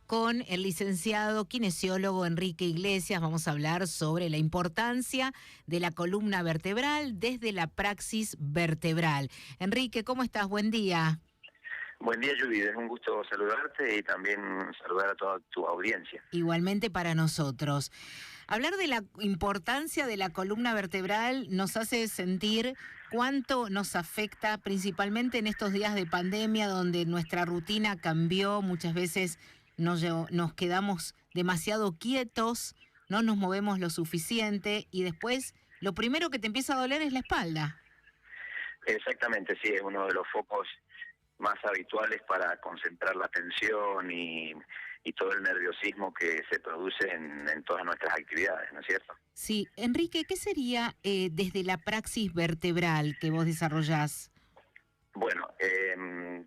Con el licenciado kinesiólogo Enrique Iglesias. Vamos a hablar sobre la importancia de la columna vertebral desde la praxis vertebral. Enrique, ¿cómo estás? Buen día. Buen día, Judith. Es un gusto saludarte y también saludar a toda tu audiencia. Igualmente para nosotros. Hablar de la importancia de la columna vertebral nos hace sentir cuánto nos afecta, principalmente en estos días de pandemia, donde nuestra rutina cambió. Muchas veces nos quedamos demasiado quietos, no nos movemos lo suficiente y después lo primero que te empieza a doler es la espalda. Exactamente, sí, es uno de los focos más habituales para concentrar la atención y todo el nerviosismo que se produce en todas nuestras actividades, ¿no es cierto? Sí, Enrique, ¿qué sería desde la praxis vertebral que vos desarrollás? Bueno,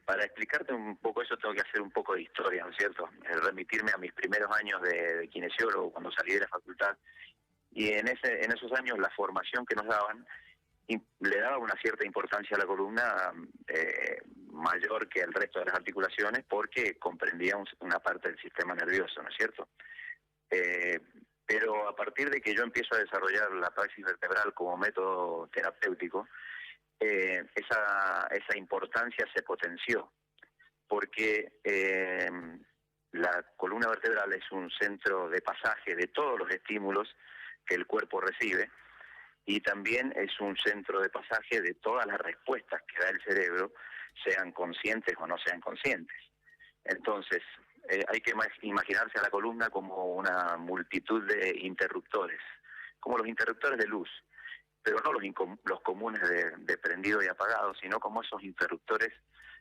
para explicarte un poco eso tengo que hacer un poco de historia, ¿no es cierto? Remitirme a mis primeros años de kinesiólogo cuando salí de la facultad, y en esos años la formación que nos daban le daba una cierta importancia a la columna mayor que al resto de las articulaciones, porque comprendía una parte del sistema nervioso, ¿no es cierto? Pero a partir de que yo empiezo a desarrollar la praxis vertebral como método terapéutico, esa importancia se potenció, porque la columna vertebral es un centro de pasaje de todos los estímulos que el cuerpo recibe, y también es un centro de pasaje de todas las respuestas que da el cerebro, sean conscientes o no sean conscientes. Entonces, hay que imaginarse a la columna como una multitud de interruptores, como los interruptores de luz, pero no los comunes de prendido y apagado, sino como esos interruptores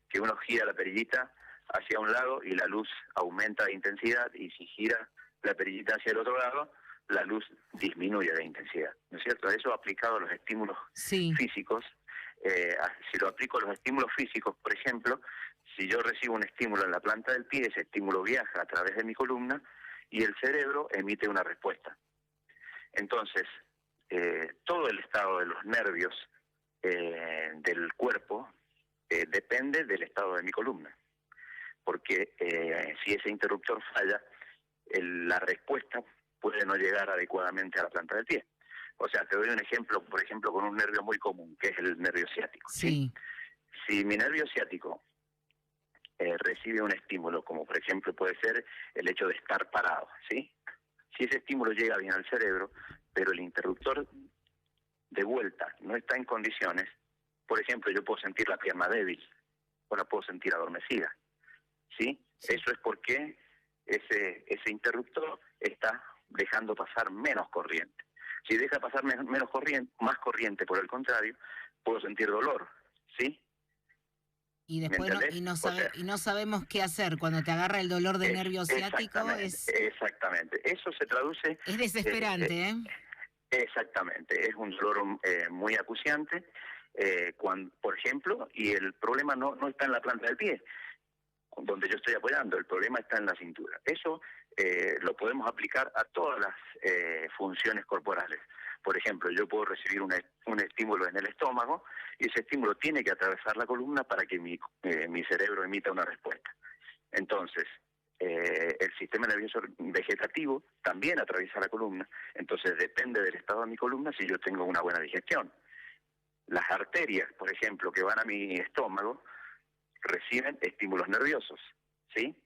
que uno gira la perillita hacia un lado y la luz aumenta de intensidad, y si gira la perillita hacia el otro lado, la luz disminuye de intensidad, ¿no es cierto? Eso aplicado a los estímulos físicos. Si lo aplico a los estímulos físicos, por ejemplo, si yo recibo un estímulo en la planta del pie, ese estímulo viaja a través de mi columna y el cerebro emite una respuesta. Entonces, todo el estado de los nervios del cuerpo depende del estado de mi columna, porque si ese interruptor falla, la respuesta puede no llegar adecuadamente a la planta del pie. O sea, te doy un ejemplo, por ejemplo, con un nervio muy común, que es el nervio ciático. Sí. Si mi nervio ciático recibe un estímulo, como por ejemplo puede ser el hecho de estar parado, ¿sí? Si ese estímulo llega bien al cerebro, pero el interruptor de vuelta no está en condiciones, por ejemplo, yo puedo sentir la pierna débil o la puedo sentir adormecida, ¿sí? Eso es porque ese interruptor está dejando pasar menos corriente. Si deja pasar menos corriente, más corriente, por el contrario, puedo sentir dolor, ¿sí? Y después no sabemos qué hacer cuando te agarra el dolor de nervio ciático. Exactamente. Eso se traduce... Es desesperante, ¿eh? Exactamente. Es un dolor muy acuciante, por ejemplo, y el problema no está en la planta del pie, donde yo estoy apoyando, el problema está en la cintura. Eso lo podemos aplicar a todas las funciones corporales. Por ejemplo, yo puedo recibir un estímulo en el estómago, y ese estímulo tiene que atravesar la columna para que mi cerebro emita una respuesta. Entonces, el sistema nervioso vegetativo también atraviesa la columna, entonces depende del estado de mi columna si yo tengo una buena digestión. Las arterias, por ejemplo, que van a mi estómago, reciben estímulos nerviosos, ¿sí?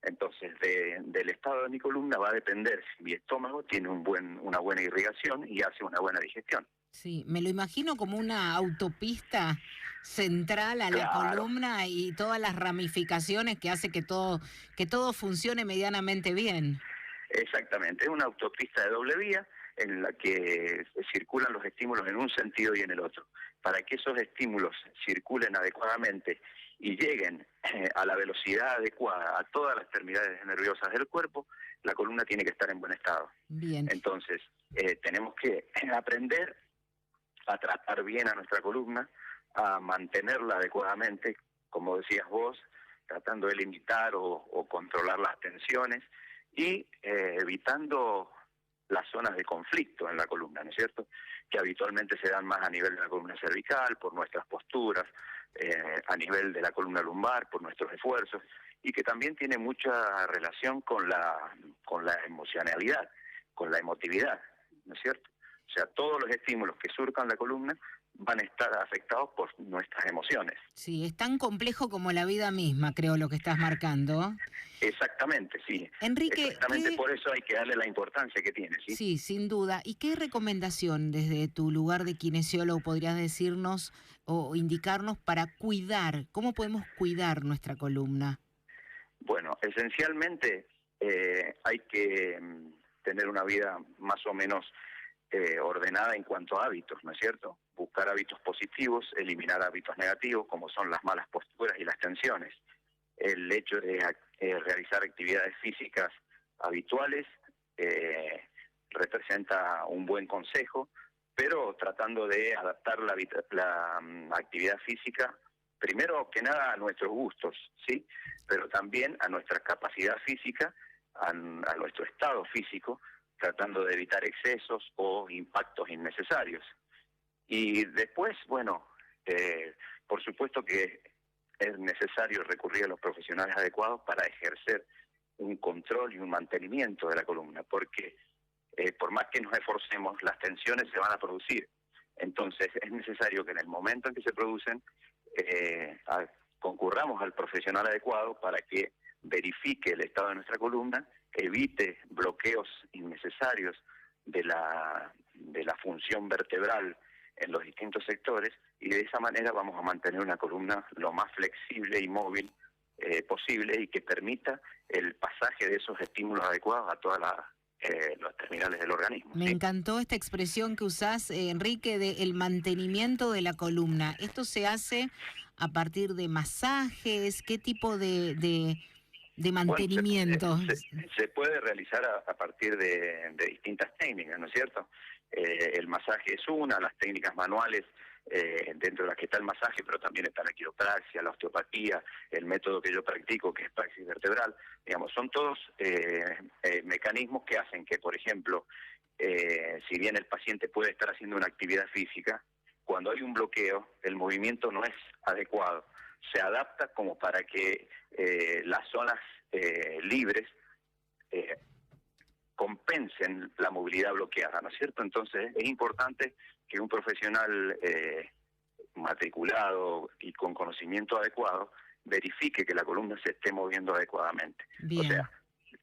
Entonces, del estado de mi columna va a depender si mi estómago tiene una buena irrigación y hace una buena digestión. Sí, me lo imagino como una autopista central a la columna y todas las ramificaciones que hace que todo funcione medianamente bien. Exactamente, es una autopista de doble vía en la que circulan los estímulos en un sentido y en el otro. Para que esos estímulos circulen adecuadamente y lleguen a la velocidad adecuada a todas las terminales nerviosas del cuerpo, la columna tiene que estar en buen estado. Bien. Entonces, tenemos que aprender a tratar bien a nuestra columna, a mantenerla adecuadamente, como decías vos, tratando de limitar o controlar las tensiones y evitando las zonas de conflicto en la columna, ¿no es cierto?, que habitualmente se dan más a nivel de la columna cervical, por nuestras posturas, a nivel de la columna lumbar, por nuestros esfuerzos, y que también tiene mucha relación con la emocionalidad, con la emotividad, ¿no es cierto? O sea, todos los estímulos que surcan la columna van a estar afectados por nuestras emociones. Sí, es tan complejo como la vida misma, creo, lo que estás marcando. Exactamente, sí. Enrique, exactamente por eso hay que darle la importancia que tiene, ¿sí? Sí, sin duda. ¿Y qué recomendación desde tu lugar de kinesiólogo podrías decirnos o indicarnos para cuidar? ¿Cómo podemos cuidar nuestra columna? Bueno, esencialmente hay que tener una vida más o menos ordenada en cuanto a hábitos, ¿no es cierto? Buscar hábitos positivos, eliminar hábitos negativos, como son las malas posturas y las tensiones. El hecho de realizar actividades físicas habituales representa un buen consejo, pero tratando de adaptar la actividad física, primero que nada a nuestros gustos, ¿sí? Pero también a nuestra capacidad física, a nuestro estado físico, tratando de evitar excesos o impactos innecesarios. Y después, bueno, por supuesto que es necesario recurrir a los profesionales adecuados para ejercer un control y un mantenimiento de la columna, porque por más que nos esforcemos, las tensiones se van a producir. Entonces es necesario que en el momento en que se producen, concurramos al profesional adecuado para que verifique el estado de nuestra columna, evite bloqueos innecesarios de la función vertebral en los distintos sectores, y de esa manera vamos a mantener una columna lo más flexible y móvil posible, y que permita el pasaje de esos estímulos adecuados a todas las terminales del organismo. Me encantó esta expresión que usás, Enrique, de el mantenimiento de la columna. ¿Esto se hace a partir de masajes? ¿Qué tipo de mantenimiento? Bueno, se puede realizar a partir de distintas técnicas, ¿no es cierto? El masaje es una, las técnicas manuales, dentro de las que está el masaje, pero también está la quiropraxia, la osteopatía, el método que yo practico, que es praxis vertebral. Digamos, son todos mecanismos que hacen que, por ejemplo, si bien el paciente puede estar haciendo una actividad física, cuando hay un bloqueo, el movimiento no es adecuado. Se adapta como para que las zonas libres compensen la movilidad bloqueada, ¿no es cierto? Entonces es importante que un profesional matriculado y con conocimiento adecuado verifique que la columna se esté moviendo adecuadamente. Bien. O sea,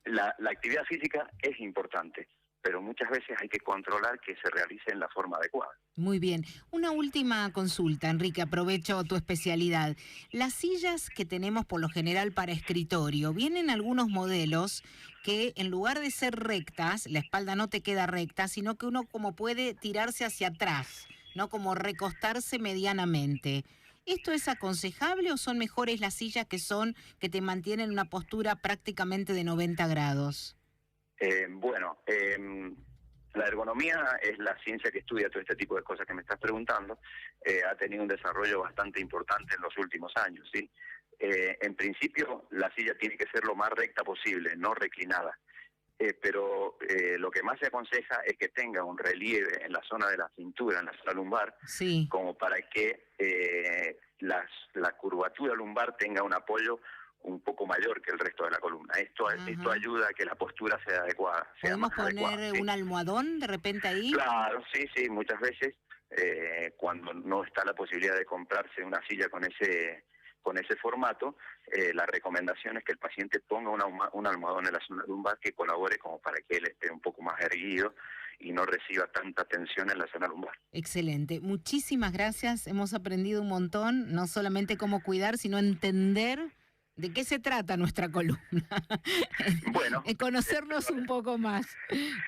la actividad física es importante, pero muchas veces hay que controlar que se realice en la forma adecuada. Muy bien. Una última consulta, Enrique, aprovecho tu especialidad. Las sillas que tenemos por lo general para escritorio, vienen algunos modelos que en lugar de ser rectas, la espalda no te queda recta, sino que uno como puede tirarse hacia atrás, ¿no? Como recostarse medianamente. ¿Esto es aconsejable o son mejores las sillas que te mantienen una postura prácticamente de 90 grados? La ergonomía es la ciencia que estudia todo este tipo de cosas que me estás preguntando. Ha tenido un desarrollo bastante importante en los últimos años, ¿sí? En principio, la silla tiene que ser lo más recta posible, no reclinada. Pero lo que más se aconseja es que tenga un relieve en la zona de la cintura, en la zona lumbar, sí, como para que la curvatura lumbar tenga un apoyo un poco mayor que el resto de la columna. Esto ayuda a que la postura sea adecuada. ¿Podemos poner un almohadón de repente ahí? Claro, sí, muchas veces cuando no está la posibilidad de comprarse una silla con ese formato, la recomendación es que el paciente ponga un almohadón en la zona lumbar que colabore como para que él esté un poco más erguido y no reciba tanta tensión en la zona lumbar. Excelente. Muchísimas gracias. Hemos aprendido un montón, no solamente cómo cuidar, sino entender de qué se trata nuestra columna. Bueno, en conocernos un poco más.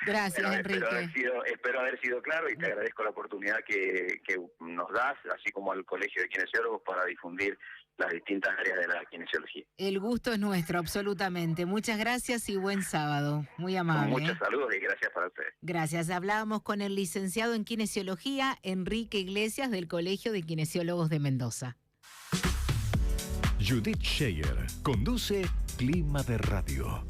Gracias, Enrique. Espero haber sido claro y te agradezco la oportunidad que nos das, así como al Colegio de Kinesiólogos, para difundir las distintas áreas de la kinesiología. El gusto es nuestro, absolutamente. Muchas gracias y buen sábado. Muy amable. Muchos saludos y gracias para ustedes. Gracias. Hablábamos con el licenciado en Kinesiología, Enrique Iglesias, del Colegio de Kinesiólogos de Mendoza. Judith Scheyer conduce Clima de Radio.